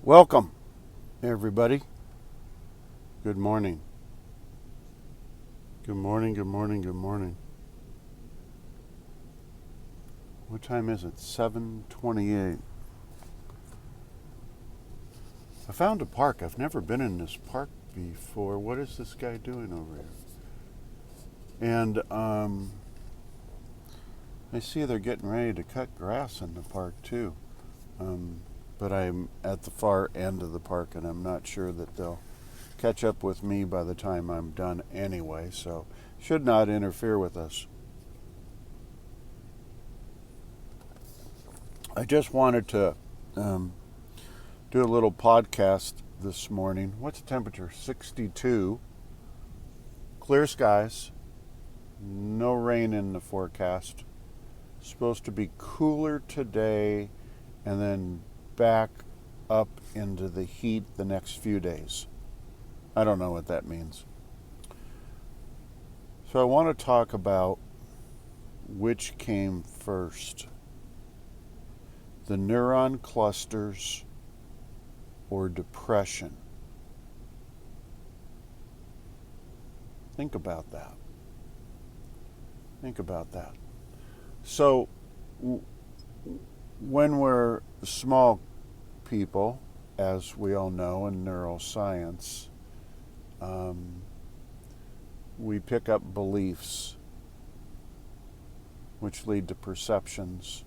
Welcome, everybody. Good morning. Good morning, good morning, good morning. What time is it? 7:28. I found a park. I've never been in this park before. What is this guy doing over here? And I see they're getting ready to cut grass in the park too. But I'm at the far end of the park, and I'm not sure that they'll catch up with me by the time I'm done anyway, so should not interfere with us. I just wanted to do a little podcast this morning. What's the temperature? 62. Clear skies. No rain in the forecast. Supposed to be cooler today and then back up into the heat the next few days. I don't know what that means. So I want to talk about which came first, the neuron clusters or depression. Think about that. Think about that. So, when we're small people, as we all know in neuroscience, we pick up beliefs which lead to perceptions,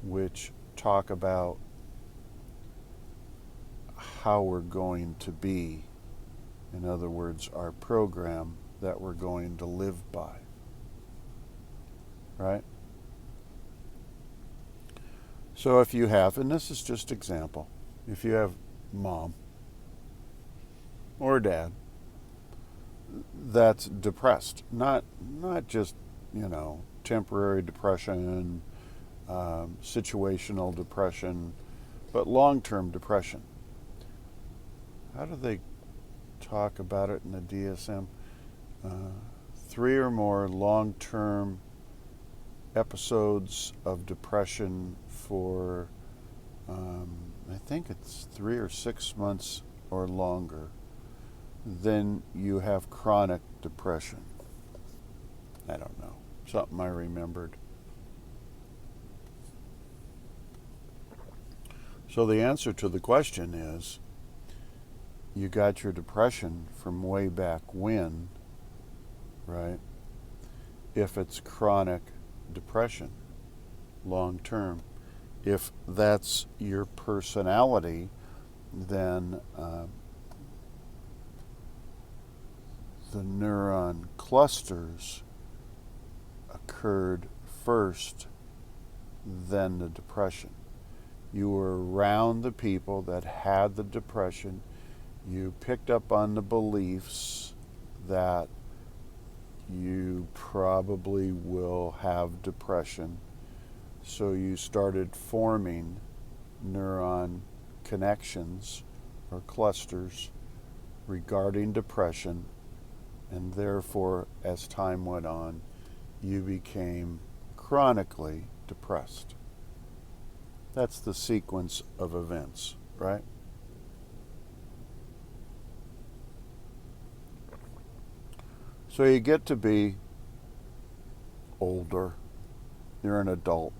which talk about how we're going to be. In other words, our program that we're going to live by. Right? So if you have, and this is just example, if you have mom or dad that's depressed, not just, temporary depression, situational depression, but long-term depression. How do they talk about it in the DSM? 3 or more long-term episodes of depression for, I think it's 3 or 6 months or longer, then you have chronic depression. I don't know. Something I remembered. So the answer to the question is, you got your depression from way back when, right? If it's chronic depression, long term. If that's your personality, then the neuron clusters occurred first, then the depression. You were around the people that had the depression. You picked up on the beliefs that you probably will have depression. So you started forming neuron connections or clusters regarding depression, and therefore, as time went on, you became chronically depressed. That's the sequence of events, right? So you get to be older, you're an adult.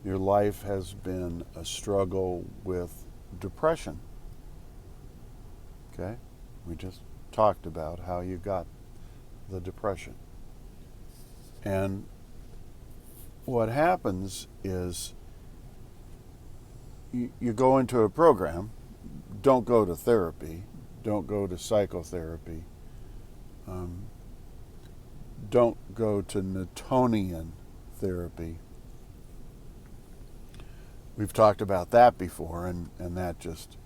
Your life has been a struggle with depression. Okay? We just talked about how you got the depression. And what happens is you go into a program, don't go to therapy, don't go to psychotherapy, don't go to Newtonian therapy. We've talked about that before, and that just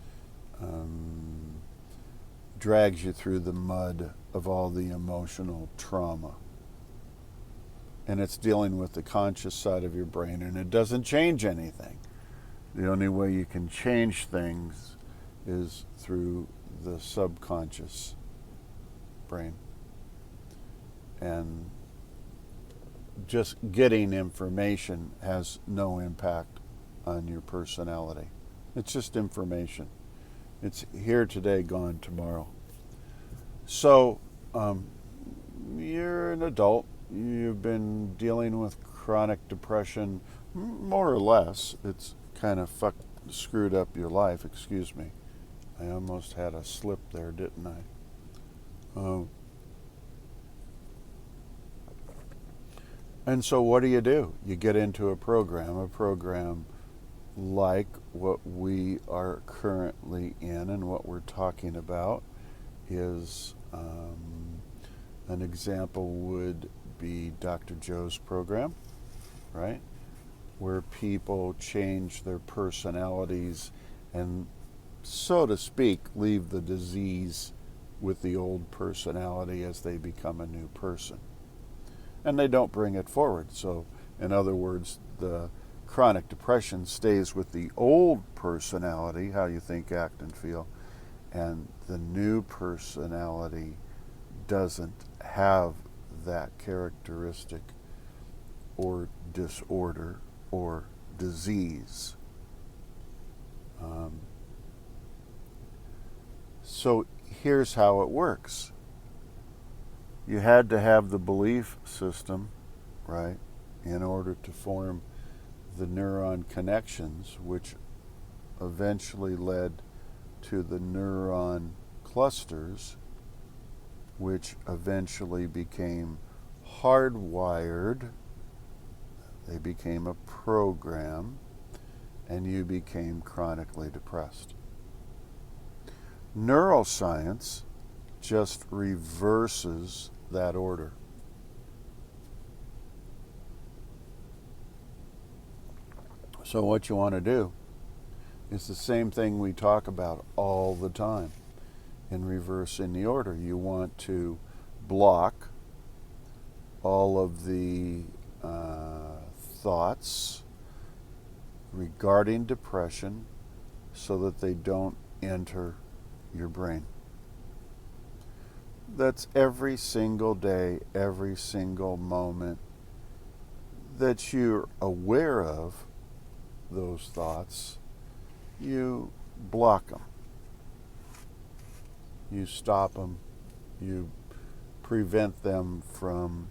drags you through the mud of all the emotional trauma. And it's dealing with the conscious side of your brain, and it doesn't change anything. The only way you can change things is through the subconscious brain. And just getting information has no impact on your personality. It's just information. It's here today, gone tomorrow. So, you're an adult. You've been dealing with chronic depression, more or less. It's kind of screwed up your life. Excuse me. I almost had a slip there, didn't I? And so what do? You get into a program like what we are currently in, and what we're talking about is an example would be Dr. Joe's program, right? Where people change their personalities and, so to speak, leave the disease with the old personality as they become a new person. And they don't bring it forward. So, in other words, the chronic depression stays with the old personality, how you think, act, and feel, and the new personality doesn't have that characteristic or disorder or disease. So here's how it works. You had to have the belief system, right, in order to form the neuron connections, which eventually led to the neuron clusters, which eventually became hardwired. They became a program, and you became chronically depressed. Neuroscience just reverses that order. So what you want to do is the same thing we talk about all the time in reversing the order. You want to block all of the thoughts regarding depression so that they don't enter your brain. That's every single day, every single moment that you're aware of those thoughts, you block them. You stop them. You prevent them from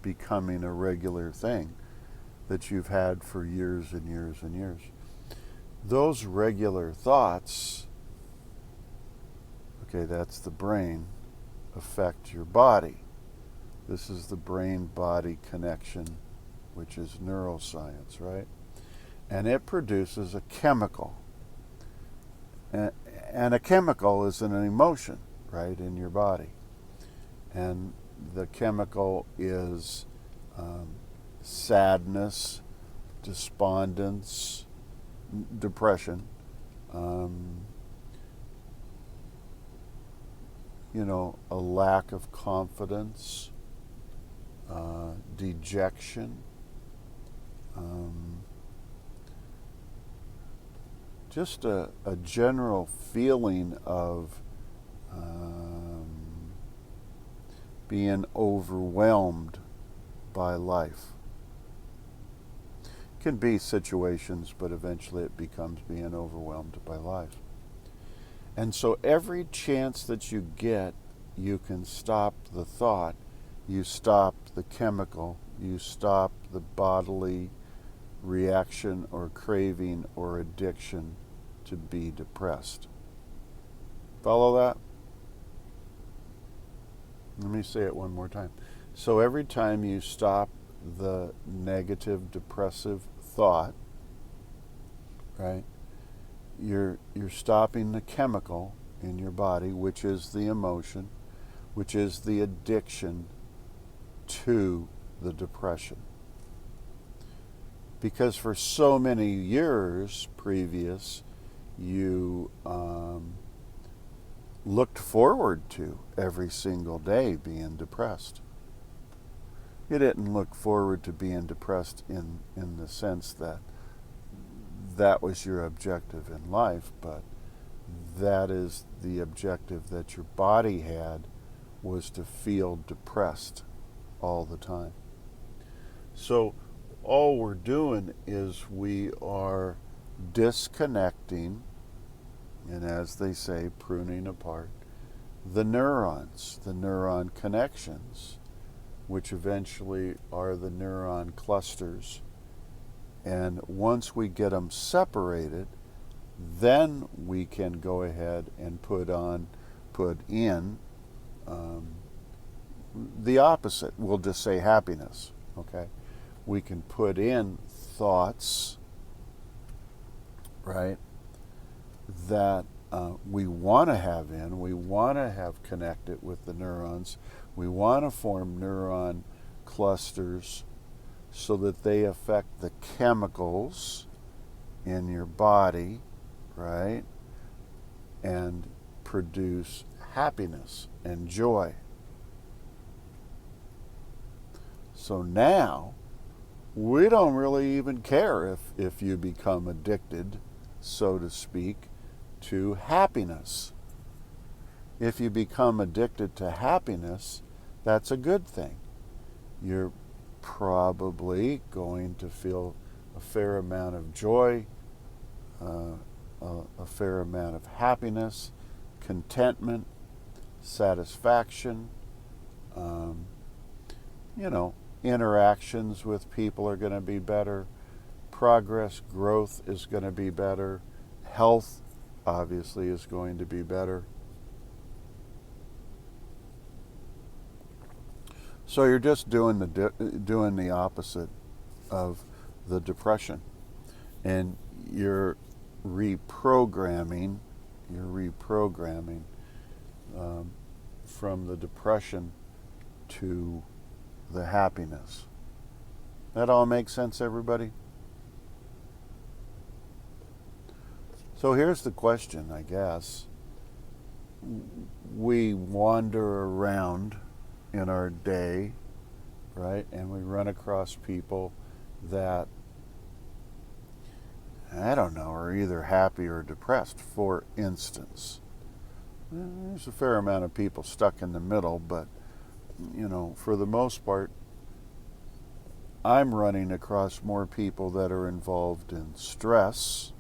becoming a regular thing that you've had for years and years and years. Those regular thoughts, okay, that's the brain, affect your body. This is the brain-body connection, which is neuroscience, right? And it produces a chemical. And a chemical is an emotion, right, in your body. And the chemical is sadness, despondence, depression, a lack of confidence, dejection, just a general feeling of being overwhelmed by life. It can be situations, but eventually it becomes being overwhelmed by life. And so every chance that you get, you can stop the thought, you stop the chemical, you stop the bodily reaction or craving or addiction to be depressed. Follow that? Let me say it one more time. So every time you stop the negative, depressive thought, right, you're stopping the chemical in your body, which is the emotion, which is the addiction to the depression. Because for so many years previous, you looked forward to every single day being depressed. You didn't look forward to being depressed in the sense that that was your objective in life, but that is the objective that your body had, was to feel depressed all the time. So all we're doing is we are disconnecting, and as they say, pruning apart the neurons, the neuron connections, which eventually are the neuron clusters. And once we get them separated, then we can go ahead and put in the opposite. We'll just say happiness, okay? We can put in thoughts, right, that we want to have in. We want to have connected with the neurons. We want to form neuron clusters so that they affect the chemicals in your body, right, and produce happiness and joy. So now, we don't really even care if you become addicted, so to speak, to happiness. If you become addicted to happiness, that's a good thing. You're probably going to feel a fair amount of joy, a fair amount of happiness, contentment, satisfaction. Interactions with people are going to be better. Progress, growth is going to be better. Health, obviously, is going to be better. So you're just doing the opposite of the depression, and you're reprogramming from the depression to the happiness. That all makes sense, everybody? So here's the question, I guess. We wander around in our day, right? And we run across people that, I don't know, are either happy or depressed, for instance. There's a fair amount of people stuck in the middle, but, for the most part, I'm running across more people that are involved in stress.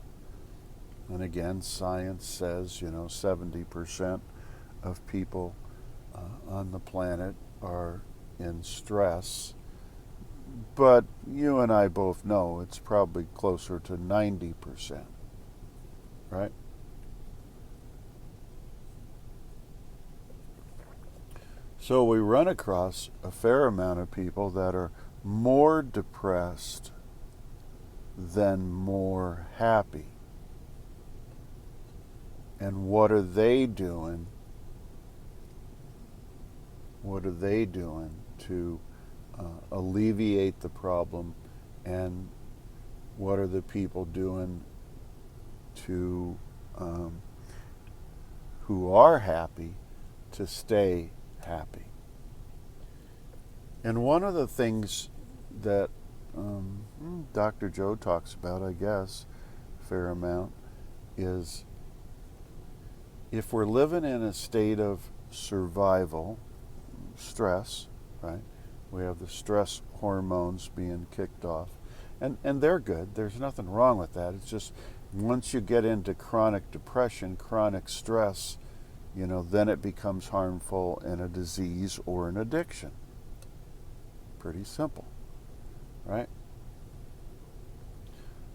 And again, science says, 70% of people on the planet are in stress. But you and I both know it's probably closer to 90%, right? So we run across a fair amount of people that are more depressed than more happy. And what are they doing? What are they doing to alleviate the problem? And what are the people doing to who are happy to stay happy? And one of the things that Dr. Joe talks about, I guess, a fair amount, is if we're living in a state of survival, stress, right? We have the stress hormones being kicked off. And they're good. There's nothing wrong with that. It's just once you get into chronic depression, chronic stress, then it becomes harmful in a disease or an addiction. Pretty simple, right?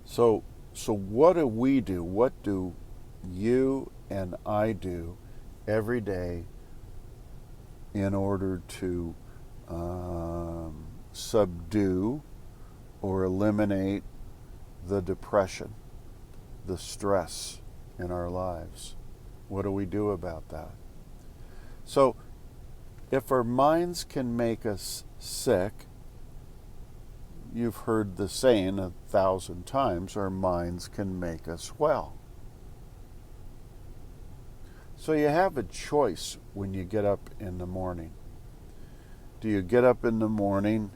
So what do we do? What do you and I do every day in order to subdue or eliminate the depression, the stress in our lives? What do we do about that? So if our minds can make us sick, you've heard the saying 1,000 times, our minds can make us well. So you have a choice when you get up in the morning. Do you get up in the morning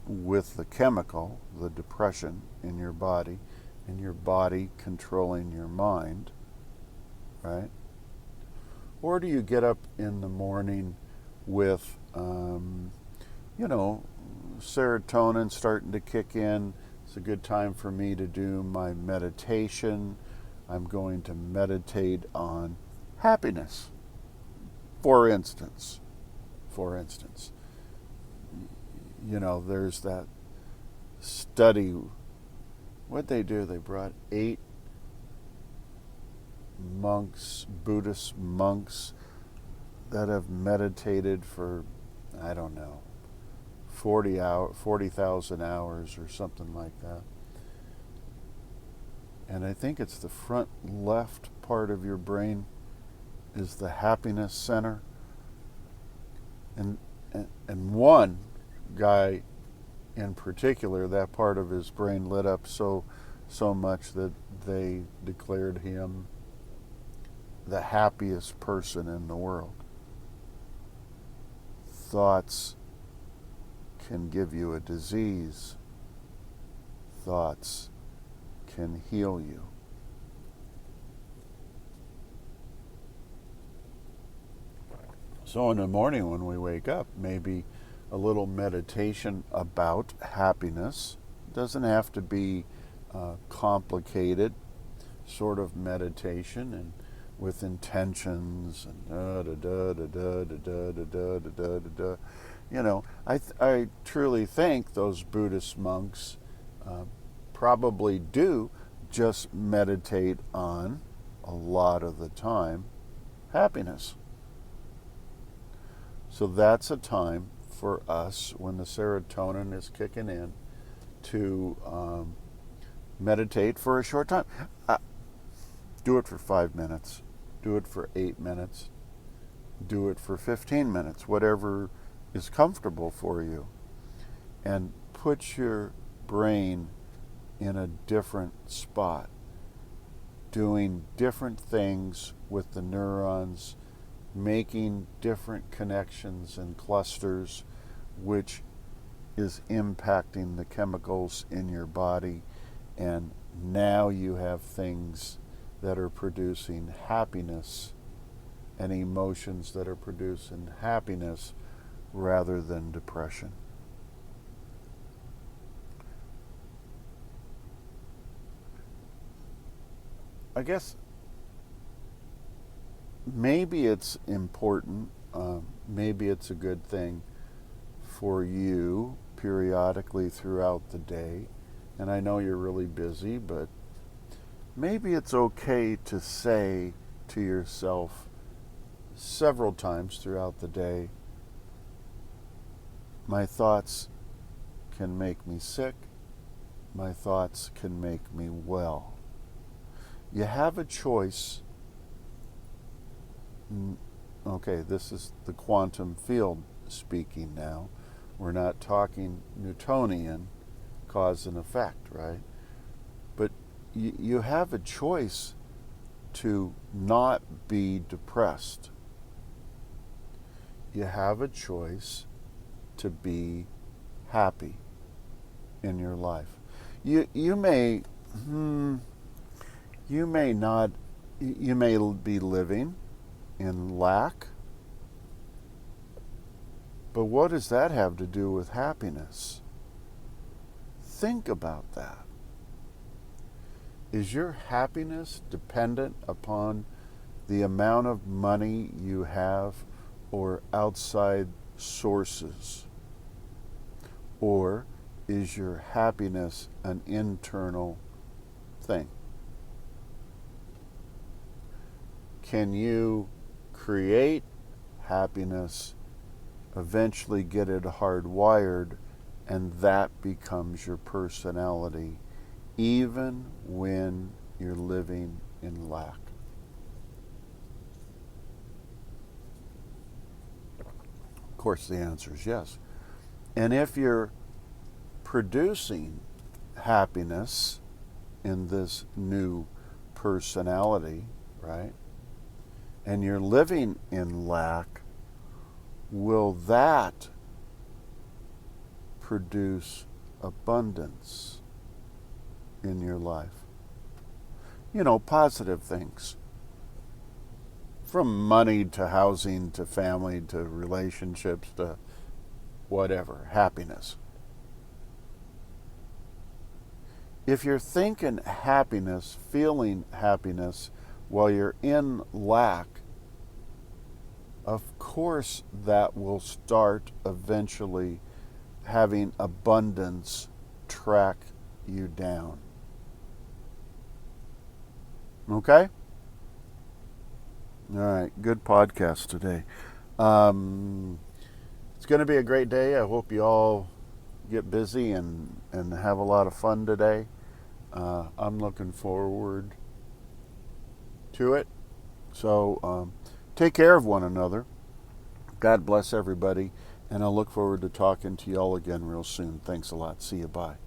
with the chemical, the depression in your body, and your body controlling your mind, right? Or do you get up in the morning with, serotonin starting to kick in. It's a good time for me to do my meditation. I'm going to meditate on happiness. For instance, there's that study. What'd they do? They brought 8 monks, Buddhist monks, that have meditated for, I don't know, 40,000 hours or something like that. And I think it's the front left part of your brain is the happiness center. And one guy in particular, that part of his brain lit up so much that they declared him the happiest person in the world. Thoughts can give you a disease. Thoughts can heal you. So in the morning when we wake up, maybe a little meditation about happiness. It doesn't have to be complicated sort of meditation and with intentions and I truly think those Buddhist monks probably do just meditate on, a lot of the time, happiness. So that's a time for us, when the serotonin is kicking in, to meditate for a short time. Do it for 5 minutes. Do it for 8 minutes. Do it for 15 minutes, whatever is comfortable for you. And put your brain in a different spot, doing different things with the neurons, making different connections and clusters, which is impacting the chemicals in your body. And now you have things that are producing happiness and emotions that are producing happiness rather than depression. I guess maybe it's important, maybe it's a good thing for you periodically throughout the day. And I know you're really busy, but maybe it's okay to say to yourself several times throughout the day, my thoughts can make me sick, my thoughts can make me well. You have a choice. Okay, this is the quantum field speaking now. We're not talking Newtonian cause and effect, right? But you have a choice to not be depressed. You have a choice to be happy in your life. You may be living in lack, but what does that have to do with happiness? Think about that. Is your happiness dependent upon the amount of money you have or outside sources? Or is your happiness an internal thing? Can you create happiness, eventually get it hardwired, and that becomes your personality, even when you're living in lack? Of course, the answer is yes. And if you're producing happiness in this new personality, right, and you're living in lack, will that produce abundance in your life? Positive things. From money to housing to family to relationships to whatever, happiness. if you're thinking happiness, feeling happiness while you're in lack, of course that will start eventually having abundance track you down. Okay? All right, good podcast today. It's going to be a great day. I hope you all get busy and have a lot of fun today. I'm looking forward to it. So take care of one another. God bless everybody. And I'll look forward to talking to you all again real soon. Thanks a lot. See you. Bye.